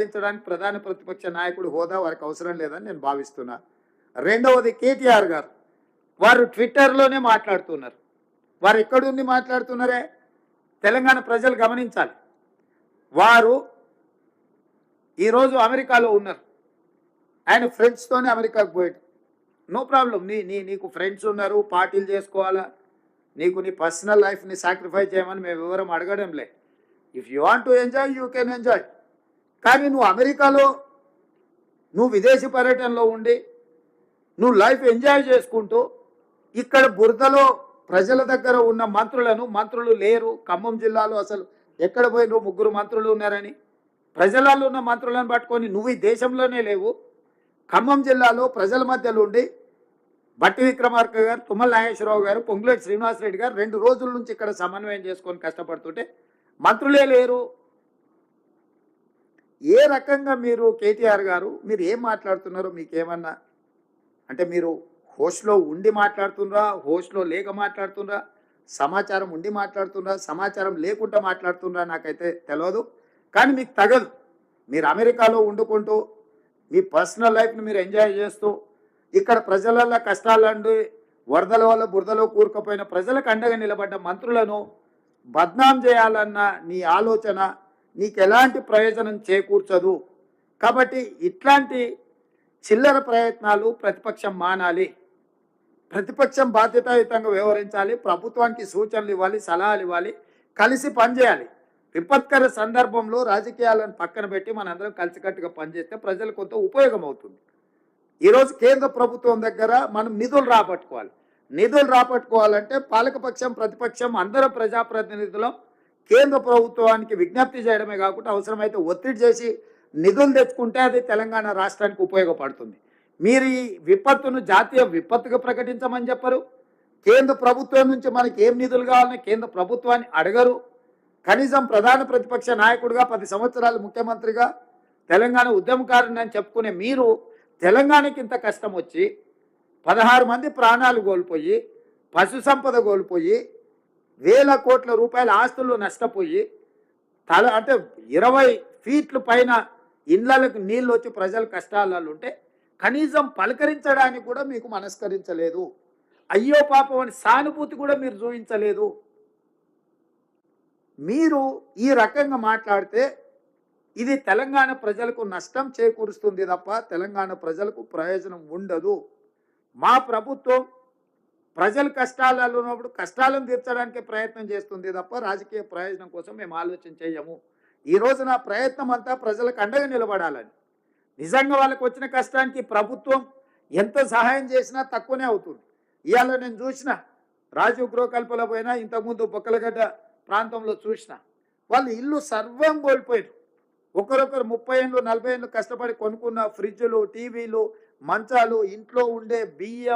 ప్రకటించడానికి ప్రధాన ప్రతిపక్ష నాయకుడు హోదా వారికి అవసరం లేదని నేను భావిస్తున్నా. రెండవది కేటీఆర్ గారు, వారు ట్విట్టర్లోనే మాట్లాడుతున్నారు. వారు ఎక్కడుండి మాట్లాడుతున్నారే తెలంగాణ ప్రజలు గమనించాలి. వారు ఈరోజు అమెరికాలో ఉన్నారు. ఆయన ఫ్రెండ్స్తోనే అమెరికాకు పోయాడు. నో ప్రాబ్లం, నీకు ఫ్రెండ్స్ ఉన్నారు, పార్టీలు చేసుకోవాలా, నీకు నీ పర్సనల్ లైఫ్ని సాక్రిఫైస్ చేయమని మేము వివరం అడగడంలే. If you want to enjoy you can enjoy. కానీ నువ్వు అమెరికాలో నువ్వు విదేశీ పర్యటనలో ఉండి నువ్వు లైఫ్ ఎంజాయ్ చేసుకుంటూ ఇక్కడ బురదలో ప్రజల దగ్గర ఉన్న మంత్రులు లేరు. ఖమ్మం జిల్లాలో అసలు ఎక్కడ పోయిన ముగ్గురు మంత్రులు ఉన్నారని ప్రజలలో ఉన్న మంత్రులను పట్టుకొని నువ్వు ఈ దేశంలోనే లేవు. ఖమ్మం జిల్లాలో ప్రజల మధ్యలో ఉండి బట్టి విక్రమార్క గారు, తుమ్మల నాగేశ్వరరావు గారు, పొంగులేటి శ్రీనివాసరెడ్డి గారు 2 రోజుల నుంచి ఇక్కడ సమన్వయం చేసుకొని కష్టపడుతుంటే మంత్రులే లేరు. ఏ రకంగా మీరు కేటీఆర్ గారు మీరు ఏం మాట్లాడుతున్నారో మీకేమన్నా అంటే మీరు హోస్ట్లో ఉండి మాట్లాడుతున్నారా, హోస్ట్లో లేక మాట్లాడుతున్నారా, సమాచారం ఉండి మాట్లాడుతున్నారా, సమాచారం లేకుండా మాట్లాడుతున్నారా నాకైతే తెలియదు. కానీ మీకు తగదు. మీరు అమెరికాలో వండుకుంటూ మీ పర్సనల్ లైఫ్ని మీరు ఎంజాయ్ చేస్తూ ఇక్కడ ప్రజల కష్టాలండి వరదల వల్ల బురదలో కూరుకుపోయిన ప్రజలకు అండగా నిలబడ్డ మంత్రులను బద్నాం చేయాలన్న నీ ఆలోచన నీకు ఎలాంటి ప్రయోజనం చేకూర్చదు. కాబట్టి ఇట్లాంటి చిల్లర ప్రయత్నాలు ప్రతిపక్షం మానాలి. ప్రతిపక్షం బాధ్యతాయుతంగా వ్యవహరించాలి. ప్రభుత్వానికి సూచనలు ఇవ్వాలి, సలహాలు ఇవ్వాలి, కలిసి పనిచేయాలి. విపత్కర సందర్భంలో రాజకీయాలను పక్కన పెట్టి మనందరం కలిసికట్టుగా పనిచేస్తే ప్రజలకు కొంత ఉపయోగం అవుతుంది. ఈరోజు కేంద్ర ప్రభుత్వం దగ్గర మనం నిధులు రాబట్టుకోవాలి. నిధులు రాబట్టుకోవాలంటే పాలకపక్షం ప్రతిపక్షం అందరం ప్రజాప్రతినిధులం కేంద్ర ప్రభుత్వానికి విజ్ఞప్తి చేయడమే కాకుండా అవసరమైతే ఒత్తిడి చేసి నిధులు తెచ్చుకుంటే అది తెలంగాణ రాష్ట్రానికి ఉపయోగపడుతుంది. మీరు ఈ విపత్తును జాతీయ విపత్తుగా ప్రకటించమని చెప్పరు. కేంద్ర ప్రభుత్వం నుంచి మనకి ఏం నిధులు కావాలని కేంద్ర ప్రభుత్వాన్ని అడగరు. కనీసం ప్రధాన ప్రతిపక్ష నాయకుడిగా 10 సంవత్సరాలు ముఖ్యమంత్రిగా తెలంగాణ ఉద్యమకారుని అని చెప్పుకునే మీరు తెలంగాణకి ఇంత కష్టం వచ్చి 16 మంది ప్రాణాలు కోల్పోయి, పశు సంపద కోల్పోయి, వేల కోట్ల రూపాయల ఆస్తులు నష్టపోయి అంటే 20 ఫీట్లు పైన ఇళ్లకు నీళ్ళు వచ్చి ప్రజలు కష్టాలలో ఉంటే కనీసం పలకరించడానికి కూడా మీకు మనస్కరించలేదు. అయ్యో పాపం అని సానుభూతి కూడా మీరు చూపించలేదు. మీరు ఈ రకంగా మాట్లాడితే ఇది తెలంగాణ ప్రజలకు నష్టం చేకూరుస్తుంది తప్ప తెలంగాణ ప్రజలకు ప్రయోజనం ఉండదు. మా ప్రభుత్వం ప్రజల కష్టాలలో ఉన్నప్పుడు కష్టాలను తీర్చడానికి ప్రయత్నం చేస్తుంది తప్ప రాజకీయ ప్రయోజనం కోసం మేము ఆలోచన చేయము. ఈరోజు నా ప్రయత్నం అంతా ప్రజలకు అండగా నిలబడాలని. నిజంగా వాళ్ళకు వచ్చిన కష్టానికి ప్రభుత్వం ఎంత సహాయం చేసినా తక్కువనే అవుతుంది. ఇవాళ నేను చూసిన రాజీవ్ గృహకల్పలో పోయినా, ఇంతకుముందు బొక్కలగడ్డ ప్రాంతంలో చూసిన వాళ్ళు ఇల్లు సర్వం కోల్పోయారు. ఒకరొకరు 30 ఏళ్ళు 40 ఏళ్ళు కష్టపడి కొనుక్కున్న ఫ్రిడ్జ్లు, టీవీలు, మంచాలు, ఇంట్లో ఉండే బియ్యం